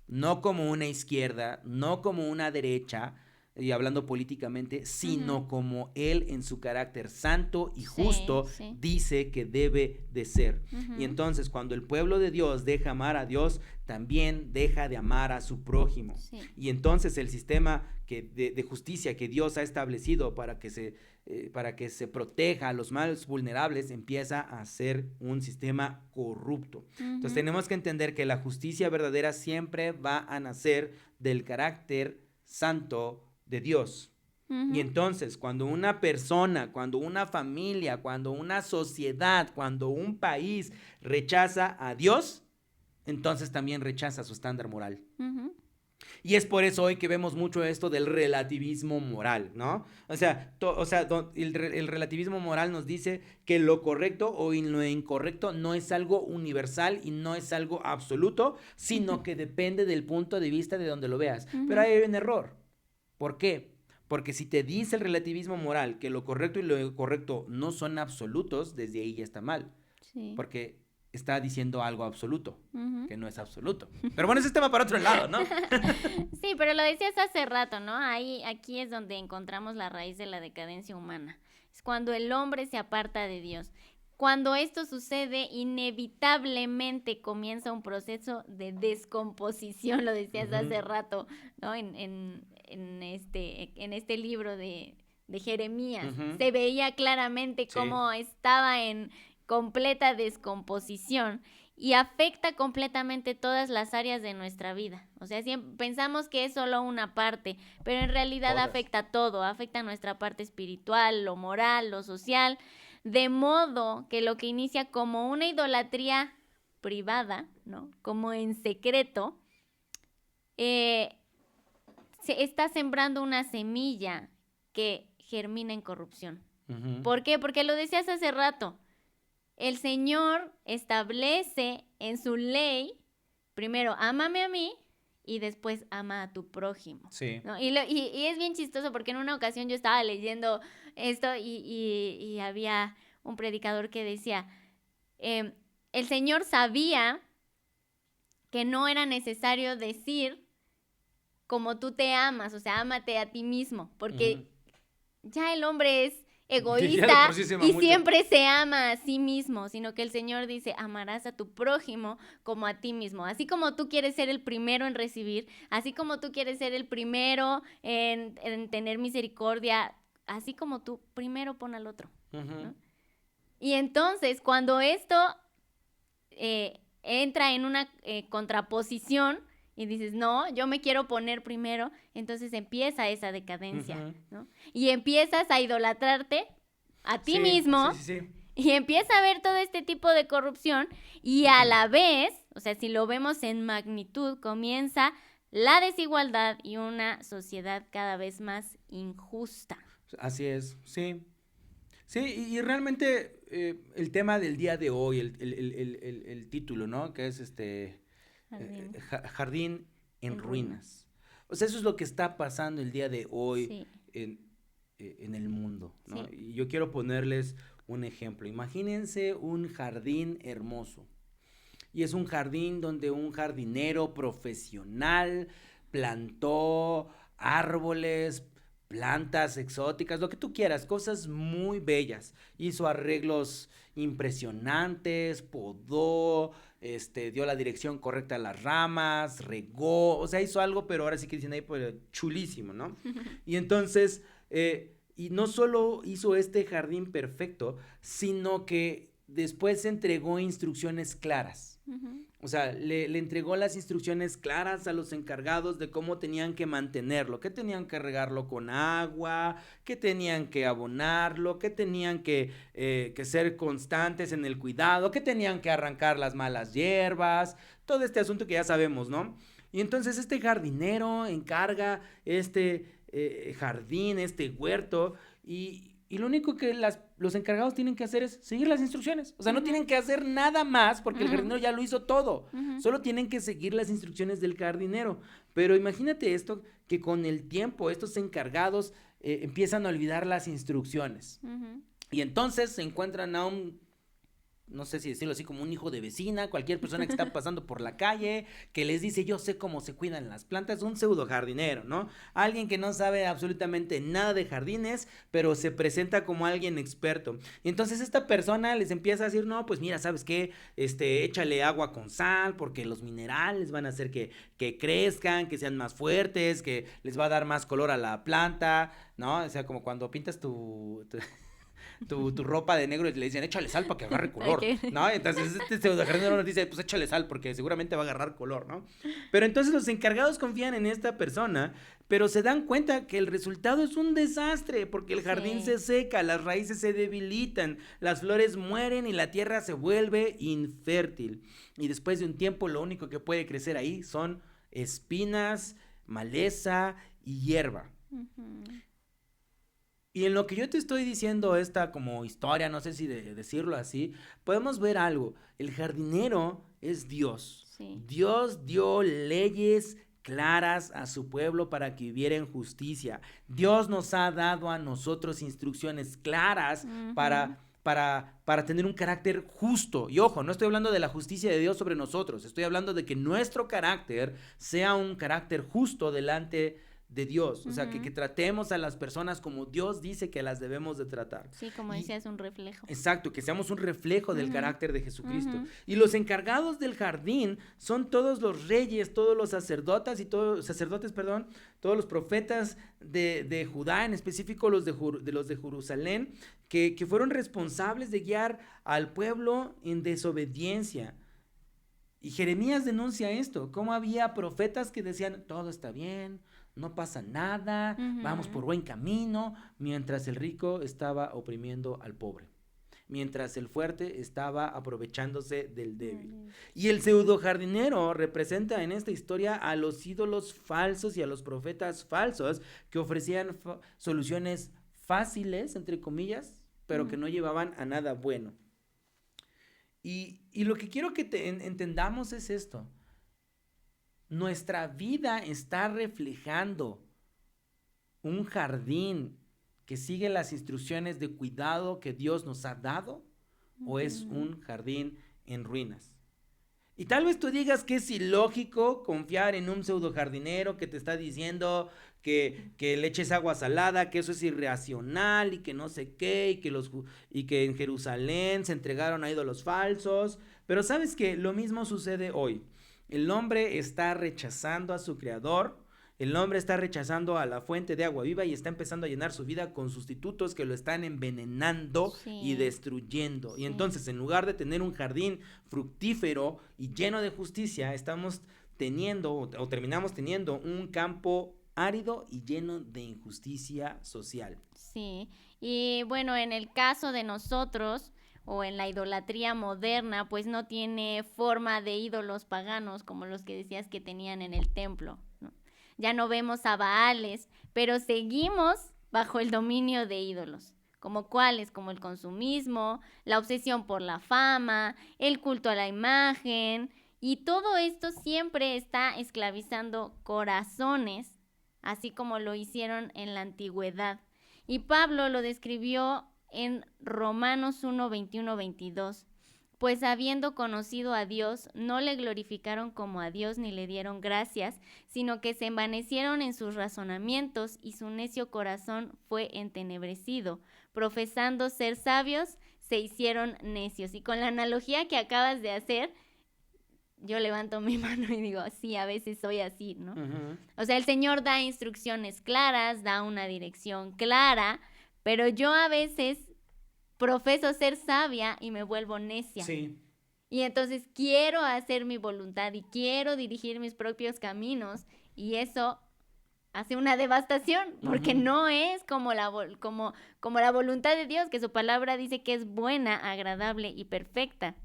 no como una izquierda, no como una derecha, y hablando políticamente, Ujú. sino como Él en su carácter santo y Sí. justo Sí. dice que debe de ser. Y Ujú. entonces cuando el pueblo de Dios deja amar a Dios, también deja de amar a su prójimo. Sí. Y entonces el sistema de justicia que Dios ha establecido para que se proteja a los más vulnerables empieza a ser un sistema corrupto. Entonces Ujú. tenemos que entender que la justicia verdadera siempre va a nacer del carácter santo de Dios. Y Ujú. entonces, cuando una persona, cuando una familia, cuando una sociedad, cuando un país rechaza a Dios, entonces también rechaza su estándar moral. Ujú. Y es por eso hoy que vemos mucho esto del relativismo moral, ¿no? El relativismo moral nos dice que lo correcto o lo incorrecto no es algo universal y no es algo absoluto, sino que depende del punto de vista de donde lo veas. Pero Ujú. ahí hay un error. ¿Por qué? Porque si te dice el relativismo moral que lo correcto y lo incorrecto no son absolutos, desde ahí ya está mal. Sí. porque está diciendo algo absoluto, Ujú. que no es absoluto. Pero bueno, ese es tema para otro lado, ¿no? Sí, pero lo decías hace rato, ¿no? Aquí es donde encontramos la raíz de la decadencia humana. Es cuando el hombre se aparta de Dios. Cuando esto sucede, inevitablemente comienza un proceso de descomposición, lo decías hace rato, ¿no? En este libro de Jeremías. Ujú. Se veía claramente Sí. cómo estaba en completa descomposición y afecta completamente todas las áreas de nuestra vida. O sea, pensamos que es solo una parte, pero en realidad Todas. afecta todo, afecta nuestra parte espiritual, lo moral, lo social, de modo que lo que inicia como una idolatría privada, ¿no? Como en secreto, se está sembrando una semilla que germina en corrupción. Ujú. ¿Por qué? Porque lo decías hace rato. El Señor establece en su ley, primero, ámame a mí y después ama a tu prójimo. Sí. ¿No? Y es bien chistoso porque en una ocasión yo estaba leyendo esto y había un predicador que decía, el Señor sabía que no era necesario decir como tú te amas, o sea, ámate a ti mismo, porque ya el hombre es Ya de egoísta por sí se ama y mucho. siempre se ama a sí mismo, sino que el Señor dice, amarás a tu prójimo como a ti mismo. Así como tú quieres ser el primero en recibir, así como tú quieres ser el primero en tener misericordia, así como tú, primero pon al otro. Ujú. ¿No? Y entonces, cuando esto entra en una contraposición y dices, no, yo me quiero poner primero, entonces empieza esa decadencia, Ujú. ¿no? Y empiezas a idolatrarte a ti Sí, mismo sí. y empieza a ver todo este tipo de corrupción y a la vez, o sea, si lo vemos en magnitud, comienza la desigualdad y una sociedad cada vez más injusta. Así es, sí. Sí, y realmente el tema del día de hoy, el título, ¿no? Que es Jardín Jardín en en ruinas. ruinas. O sea, eso es lo que está pasando el día de hoy Sí, en el mundo, ¿no? sí. Y yo quiero ponerles un ejemplo. Imagínense un jardín hermoso. Y es un jardín donde un jardinero profesional plantó árboles, plantas exóticas, lo que tú quieras, cosas muy bellas. Hizo arreglos impresionantes, podó, dio la dirección correcta a las ramas, regó, o sea, hizo algo, pero ahora sí que dicen ahí, pues, chulísimo, ¿no? Y entonces, y no solo hizo este jardín perfecto, sino que después entregó instrucciones claras. Uh-huh. O sea, le entregó las instrucciones claras a los encargados de cómo tenían que mantenerlo, que tenían que regarlo con agua, que tenían que abonarlo, que tenían que ser constantes en el cuidado, que tenían que arrancar las malas hierbas, todo este asunto que ya sabemos, ¿no? Y entonces este jardinero encarga jardín, este huerto, y lo único que los encargados tienen que hacer es seguir las instrucciones. O sea, no tienen que hacer nada más porque el jardinero ya lo hizo todo. Solo tienen que seguir las instrucciones del jardinero. Pero imagínate esto, que con el tiempo estos encargados empiezan a olvidar las instrucciones. Y entonces se encuentran a no sé si decirlo así, como un hijo de vecina, cualquier persona que está pasando por la calle, que les dice, yo sé cómo se cuidan las plantas, un pseudo jardinero, ¿no? Alguien que no sabe absolutamente nada de jardines, pero se presenta como alguien experto. Y entonces esta persona les empieza a decir, no, pues mira, ¿sabes qué? Échale agua con sal, porque los minerales van a hacer que crezcan, que sean más fuertes, que les va a dar más color a la planta, ¿no? O sea, como cuando pintas tu ropa de negro y le dicen, échale sal para que agarre color, ¿no? Entonces este pseudojardinero nos dice, pues échale sal porque seguramente va a agarrar color, ¿no? Pero entonces los encargados confían en esta persona, pero se dan cuenta que el resultado es un desastre porque el jardín se seca, las raíces se debilitan, las flores mueren y la tierra se vuelve infértil. Y después de un tiempo lo único que puede crecer ahí son espinas, maleza y hierba. Y en lo que yo te estoy diciendo esta como historia, no sé si decirlo así, podemos ver algo. El jardinero es Dios. Sí. Dios dio leyes claras a su pueblo para que viviera en justicia. Dios nos ha dado a nosotros instrucciones claras para para tener un carácter justo. Y ojo, no estoy hablando de la justicia de Dios sobre nosotros, estoy hablando de que nuestro carácter sea un carácter justo delante de Dios, o sea, que tratemos a las personas como Dios dice que las debemos de tratar. Sí, como decías, un reflejo. Exacto, que seamos un reflejo del carácter de Jesucristo. Y los encargados del jardín son todos los reyes, todos los sacerdotes todos los profetas de Judá, en específico los de Jerusalén, que fueron responsables de guiar al pueblo en desobediencia. Y Jeremías denuncia esto, cómo había profetas que decían, todo está bien, no pasa nada, vamos por buen camino, mientras el rico estaba oprimiendo al pobre, mientras el fuerte estaba aprovechándose del débil. Y el pseudo jardinero representa en esta historia a los ídolos falsos y a los profetas falsos que ofrecían soluciones fáciles, entre comillas, pero que no llevaban a nada bueno. Y lo que quiero que entendamos es esto. Nuestra vida está reflejando un jardín que sigue las instrucciones de cuidado que Dios nos ha dado, o es un jardín en ruinas. Y tal vez tú digas que es ilógico confiar en un pseudo jardinero que te está diciendo que le eches agua salada, que eso es irracional y que no sé qué, y que en Jerusalén se entregaron a ídolos falsos. Pero sabes que lo mismo sucede hoy. El hombre está rechazando a su creador, el hombre está rechazando a la fuente de agua viva y está empezando a llenar su vida con sustitutos que lo están envenenando y destruyendo. Y entonces, en lugar de tener un jardín fructífero y lleno de justicia, estamos teniendo o terminamos teniendo un campo árido y lleno de injusticia social. Sí, y bueno, en el caso de nosotros, o en la idolatría moderna, pues no tiene forma de ídolos paganos como los que decías que tenían en el templo, ¿no? Ya no vemos a Baales, pero seguimos bajo el dominio de ídolos, como cuáles, como el consumismo, la obsesión por la fama, el culto a la imagen, y todo esto siempre está esclavizando corazones, así como lo hicieron en la antigüedad. Y Pablo lo describió en Romanos 1, 21, 22. Pues habiendo conocido a Dios, no le glorificaron como a Dios ni le dieron gracias, sino que se envanecieron en sus razonamientos y su necio corazón fue entenebrecido. Profesando ser sabios, se hicieron necios. Y con la analogía que acabas de hacer, yo levanto mi mano y digo, sí, a veces soy así, ¿no? O sea, el Señor da instrucciones claras, da una dirección clara, pero yo a veces profeso ser sabia y me vuelvo necia. Sí. Y entonces quiero hacer mi voluntad y quiero dirigir mis propios caminos y eso hace una devastación porque no es como la voluntad de Dios, que su palabra dice que es buena, agradable y perfecta.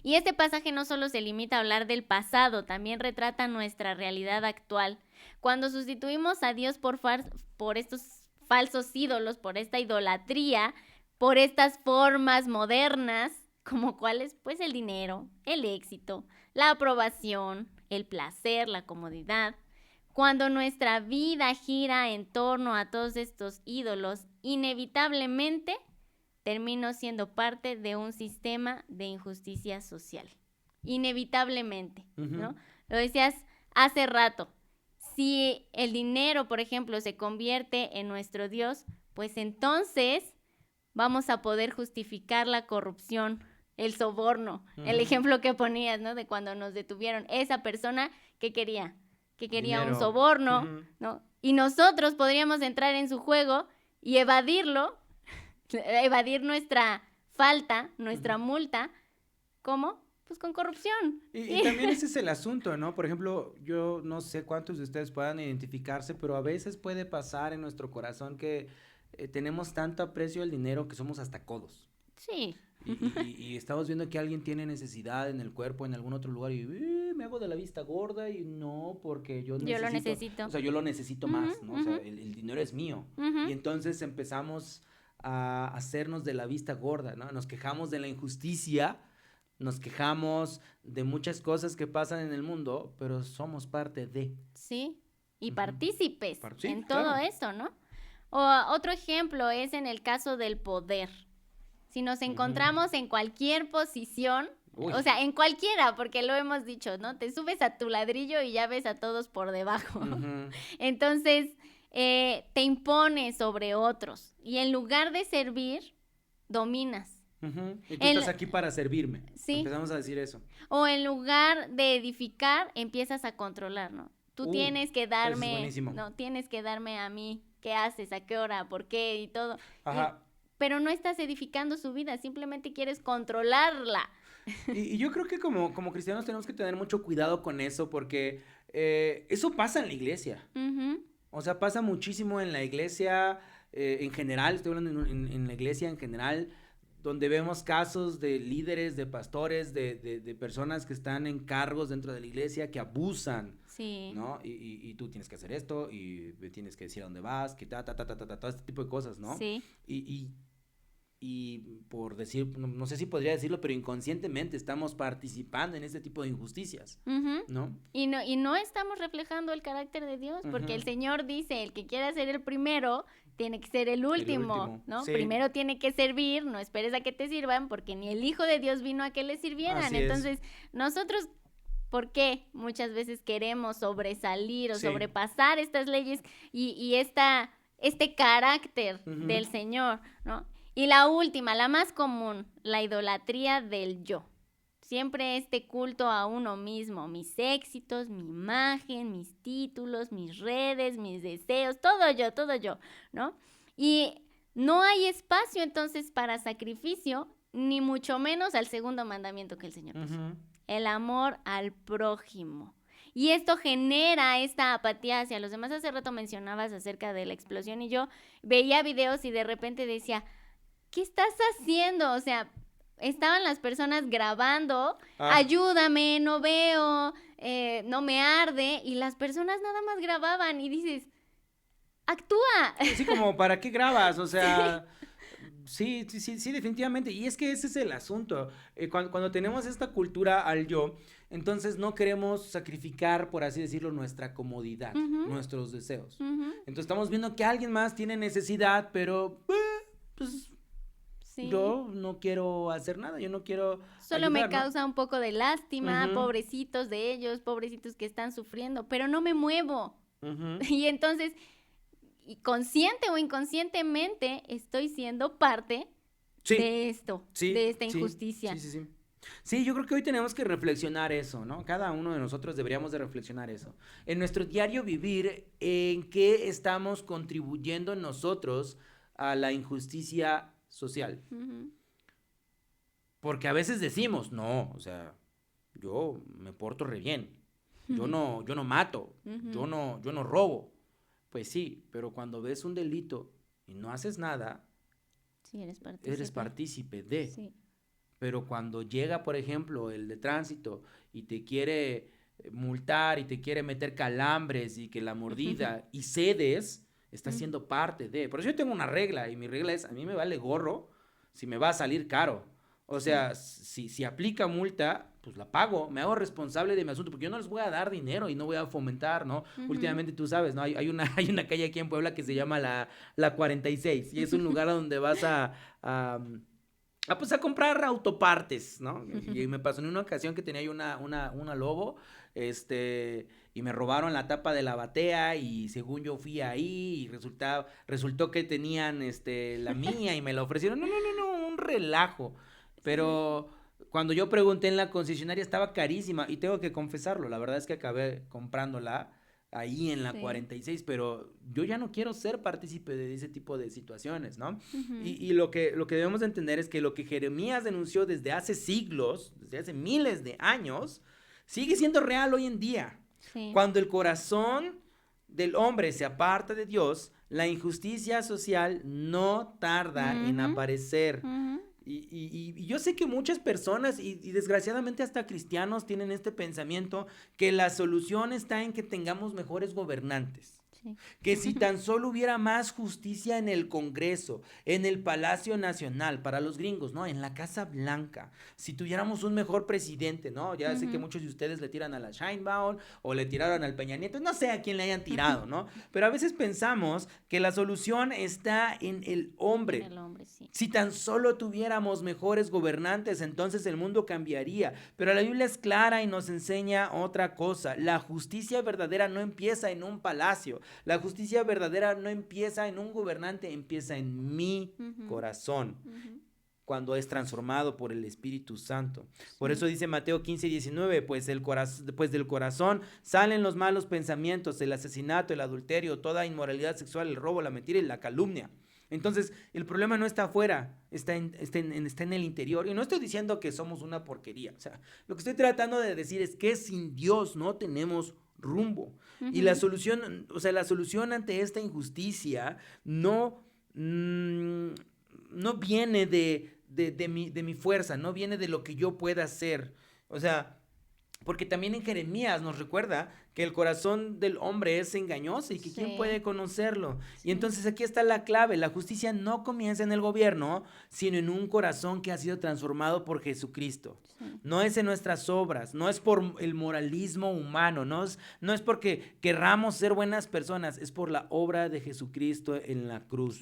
Y este pasaje no solo se limita a hablar del pasado, también retrata nuestra realidad actual. Cuando sustituimos a Dios por estos falsos ídolos, por esta idolatría, por estas formas modernas, como cuáles, pues el dinero, el éxito, la aprobación, el placer, la comodidad. Cuando nuestra vida gira en torno a todos estos ídolos, inevitablemente termino siendo parte de un sistema de injusticia social. Inevitablemente, ¿no? Lo decías hace rato. Si el dinero, por ejemplo, se convierte en nuestro Dios, pues entonces vamos a poder justificar la corrupción, el soborno, el ejemplo que ponías, ¿no? De cuando nos detuvieron. Esa persona que quería dinero, un soborno, ¿no? Y nosotros podríamos entrar en su juego y evadirlo, evadir nuestra falta, nuestra multa. ¿Cómo? Pues con corrupción. Y también ese es el asunto, ¿no? Por ejemplo, yo no sé cuántos de ustedes puedan identificarse, pero a veces puede pasar en nuestro corazón que tenemos tanto aprecio al dinero que somos hasta codos. Sí. Y estamos viendo que alguien tiene necesidad en el cuerpo, en algún otro lugar, y me hago de la vista gorda y no, porque yo lo necesito. O sea, yo lo necesito más, ¿no? O sea, el dinero es mío. Y entonces empezamos a hacernos de la vista gorda, ¿no? Nos quejamos de la injusticia, nos quejamos de muchas cosas que pasan en el mundo, pero somos parte de. Sí, y partícipes en claro. todo eso, ¿no? O otro ejemplo es en el caso del poder. Si nos encontramos en cualquier posición, Uy. o sea, en cualquiera, porque lo hemos dicho, ¿no? Te subes a tu ladrillo y ya ves a todos por debajo. Ujú. Entonces, te impones sobre otros y en lugar de servir, dominas. Ujú. Y tú El- estás aquí para servirme. Sí. Empezamos a decir eso. O en lugar de edificar, empiezas a controlar, ¿no? Tú tienes que Eso es darme, buenísimo. no, tienes que darme a mí qué haces, a qué hora, por qué y todo. Ajá. Pero no estás edificando su vida, simplemente quieres controlarla. Y yo creo que como cristianos tenemos que tener mucho cuidado con eso porque eso pasa en la iglesia. Ujú. O sea, pasa muchísimo en la iglesia en general, estoy hablando en la iglesia en general, donde vemos casos de líderes, de pastores, de personas que están en cargos dentro de la iglesia que abusan, Sí. ¿no? Y tú tienes que hacer esto, y tienes que decir a dónde vas, que todo este tipo de cosas, ¿no? Sí. Y por decir, no sé si podría decirlo, pero inconscientemente estamos participando en este tipo de injusticias, Ujú. ¿no? Y no estamos reflejando el carácter de Dios, porque Ujú. el Señor dice, el que quiera ser el primero, tiene que ser el último, último, ¿no? sí. Primero tiene que servir, no esperes a que te sirvan, porque ni el Hijo de Dios vino a que le sirvieran. Así es. Entonces, nosotros, ¿por qué muchas veces queremos sobresalir o Sí. sobrepasar estas leyes y este carácter Ujú. del Señor, ¿no? Y la última, la más común, la idolatría del yo. Siempre este culto a uno mismo, mis éxitos, mi imagen, mis títulos, mis redes, mis deseos, todo yo, ¿no? Y no hay espacio entonces para sacrificio, ni mucho menos al segundo mandamiento que el Señor puso, Ujú. el amor al prójimo. Y esto genera esta apatía hacia los demás. Hace rato mencionabas acerca de la explosión y yo veía videos y de repente decía, ¿qué estás haciendo? O sea, estaban las personas grabando, ayúdame, no veo, no me arde, y las personas nada más grababan y dices, actúa. Así como, ¿para qué grabas? O sea, sí, definitivamente. Y es que ese es el asunto. Cuando tenemos esta cultura al yo, entonces no queremos sacrificar, por así decirlo, nuestra comodidad, Ujú. nuestros deseos. Ujú. Entonces estamos viendo que alguien más tiene necesidad, pero pues Sí. yo no quiero hacer nada, yo no quiero Solo me ayudar, ¿no? causa un poco de lástima, Ujú. pobrecitos de ellos, pobrecitos que están sufriendo, pero no me muevo. Ujú. Y entonces, y consciente o inconscientemente, estoy siendo parte Sí, de esto, sí, de esta sí, injusticia. Sí. Sí, yo creo que hoy tenemos que reflexionar eso, ¿no? Cada uno de nosotros deberíamos de reflexionar eso. En nuestro diario vivir, ¿en qué estamos contribuyendo nosotros a la injusticia social? Ujú. Porque a veces decimos, no, o sea, yo me porto re bien, yo no mato, Ujú. yo no robo. Pues sí, pero cuando ves un delito y no haces nada, Sí, eres partícipe. eres partícipe de. Sí. Pero cuando llega, por ejemplo, el de tránsito y te quiere multar y te quiere meter calambres y que la mordida y cedes, estás siendo parte de. Por eso yo tengo una regla y mi regla es, a mí me vale gorro si me va a salir caro. O sea, si aplica multa, pues la pago, me hago responsable de mi asunto, porque yo no les voy a dar dinero y no voy a fomentar, ¿no? Ujú. Últimamente tú sabes, ¿no? Hay una calle aquí en Puebla que se llama la 46 y es un lugar a donde vas pues a comprar autopartes, ¿no? Y me pasó en una ocasión que tenía yo una Lobo, y me robaron la tapa de la batea y según yo fui ahí y resultó que tenían, la mía y me la ofrecieron. No, un relajo. Pero cuando yo pregunté en la concesionaria estaba carísima y tengo que confesarlo, la verdad es que acabé comprándola ahí en la Sí. 46, pero yo ya no quiero ser partícipe de ese tipo de situaciones, ¿no? Ujú. Y lo que debemos de entender es que lo que Jeremías denunció desde hace siglos, desde hace miles de años, sigue siendo real hoy en día. Sí. Cuando el corazón del hombre se aparta de Dios, la injusticia social no tarda en Ujú. aparecer. Ujú. Y yo sé que muchas personas, y desgraciadamente hasta cristianos, tienen este pensamiento que la solución está en que tengamos mejores gobernantes. Sí. Que si tan solo hubiera más justicia en el Congreso, en el Palacio Nacional, para los gringos, ¿no? En la Casa Blanca, si tuviéramos un mejor presidente, ¿no? Ya sé que Ujú. muchos de ustedes le tiran a la Sheinbaum o le tiraron al Peña Nieto, no sé a quién le hayan tirado, ¿no? Pero a veces pensamos que la solución está en el En hombre. el hombre, sí. Si tan solo tuviéramos mejores gobernantes, entonces el mundo cambiaría. Pero la Biblia es clara y nos enseña otra cosa. La justicia verdadera no empieza en un palacio. La justicia verdadera no empieza en un gobernante, empieza en mi Ujú, corazón, ujú. cuando es transformado por el Espíritu Santo. Por Sí. eso dice Mateo 15:19, pues, pues del corazón salen los malos pensamientos, el asesinato, el adulterio, toda inmoralidad sexual, el robo, la mentira y la calumnia. Entonces, el problema no está afuera, está en el interior. Y no estoy diciendo que somos una porquería. O sea, lo que estoy tratando de decir es que sin Dios no tenemos rumbo. Y la Ujú. solución, o sea, la solución ante esta injusticia no, no viene de mi fuerza, no viene de lo que yo pueda hacer. O sea, porque también en Jeremías nos recuerda que el corazón del hombre es engañoso y que quién puede Sí, conocerlo. Y sí, entonces aquí está la clave, la justicia no comienza en el gobierno, sino en un corazón que ha sido transformado por Jesucristo. sí, No es en nuestras obras, no es por el moralismo humano, no es porque querramos ser buenas personas, es por la obra de Jesucristo en la sí, cruz.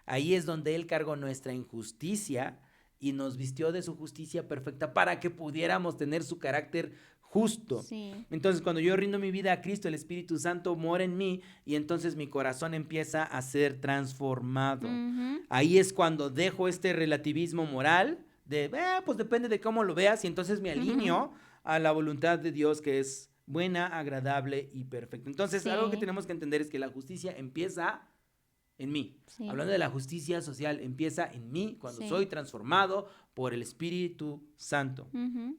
Ahí es donde Él cargó nuestra injusticia y nos vistió de su justicia perfecta para que pudiéramos tener su carácter justo. sí. Entonces, cuando yo rindo mi vida a Cristo, el Espíritu Santo mora en mí y entonces mi corazón empieza a ser transformado. Ujú. Ahí es cuando dejo este relativismo moral de, pues depende de cómo lo veas y entonces me alineo a la voluntad de Dios que es buena, agradable y perfecta. Entonces, algo que Sí, tenemos que entender es que la justicia empieza en mí. sí, Hablando de la justicia social, empieza en mí cuando sí. soy transformado por el Espíritu Santo. Ujú.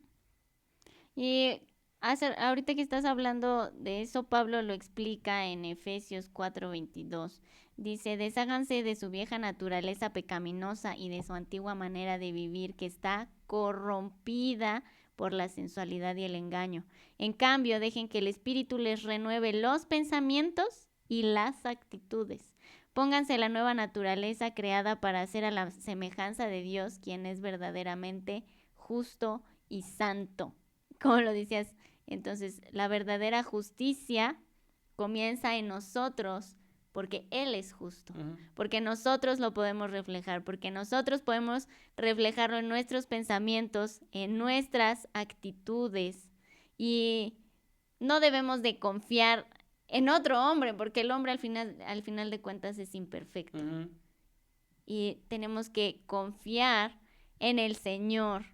Y ahorita que estás hablando de eso, Pablo lo explica en Efesios 4:22. Dice, desháganse de su vieja naturaleza pecaminosa y de su antigua manera de vivir que está corrompida por la sensualidad y el engaño. En cambio, dejen que el Espíritu les renueve los pensamientos y las actitudes. Pónganse la nueva naturaleza creada para hacer a la semejanza de Dios, quien es verdaderamente justo y santo. Como lo decías, entonces la verdadera justicia comienza en nosotros porque Él es justo, porque nosotros lo podemos reflejar, porque nosotros podemos reflejarlo en nuestros pensamientos, en nuestras actitudes y no debemos de confiar en otro hombre, porque el hombre al final de cuentas es imperfecto y tenemos que confiar en el Señor.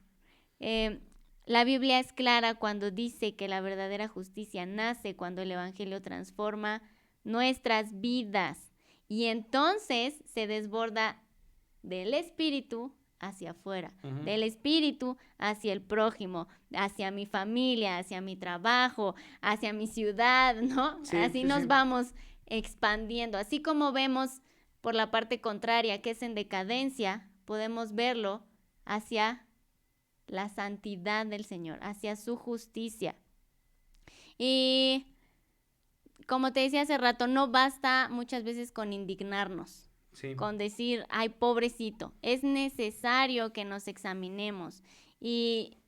Eh, la Biblia es clara cuando dice que la verdadera justicia nace cuando el Evangelio transforma nuestras vidas y entonces se desborda del Espíritu hacia afuera, del Espíritu hacia el prójimo, hacia mi familia, hacia mi trabajo, hacia mi ciudad, ¿no? Sí, Así sí, sí. nos vamos expandiendo, así como vemos por la parte contraria que es en decadencia, podemos verlo hacia la santidad del Señor, hacia su justicia. Y como te decía hace rato, no basta muchas veces con indignarnos, Sí. con decir, ay, pobrecito. Es necesario que nos examinemos y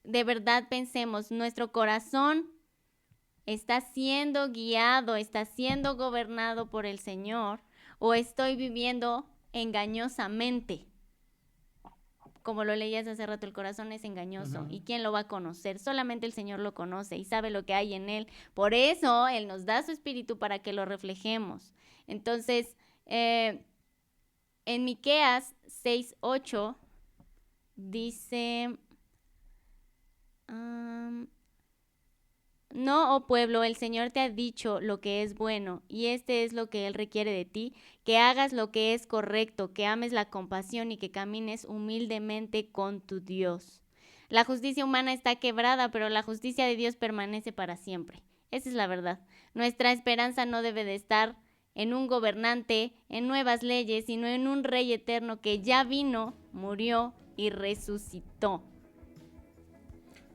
de verdad pensemos, nuestro corazón está siendo guiado, está siendo gobernado por el Señor o estoy viviendo engañosamente. Como lo leías hace rato, el corazón es engañoso. ¿Y quién lo va a conocer? Solamente el Señor lo conoce y sabe lo que hay en él. Por eso Él nos da su espíritu para que lo reflejemos. Entonces, en Miqueas 6:8 dice, no, oh pueblo, el Señor te ha dicho lo que es bueno, y este es lo que Él requiere de ti, que hagas lo que es correcto, que ames la compasión y que camines humildemente con tu Dios. La justicia humana está quebrada, pero la justicia de Dios permanece para siempre. Esa es la verdad. Nuestra esperanza no debe de estar en un gobernante, en nuevas leyes, sino en un Rey eterno que ya vino, murió y resucitó.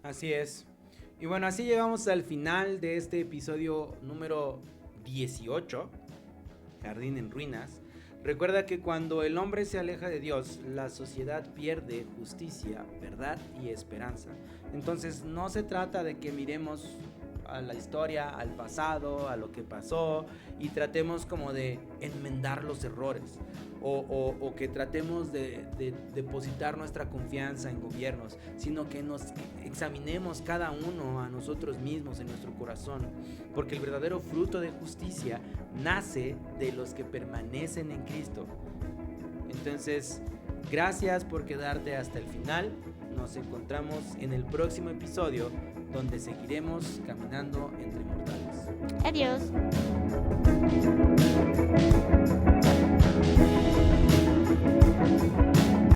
Así es. Y bueno, así llegamos al final de este episodio número 18, Jardín en ruinas, recuerda que cuando el hombre se aleja de Dios, la sociedad pierde justicia, verdad y esperanza. Entonces no se trata de que miremos a la historia, al pasado, a lo que pasó y tratemos como de enmendar los errores o que tratemos de depositar nuestra confianza en gobiernos, sino que nos examinemos cada uno a nosotros mismos en nuestro corazón, porque el verdadero fruto de justicia nace de los que permanecen en Cristo. Entonces, gracias por quedarte hasta el final. Nos encontramos en el próximo episodio, donde seguiremos caminando entre mortales. Adiós.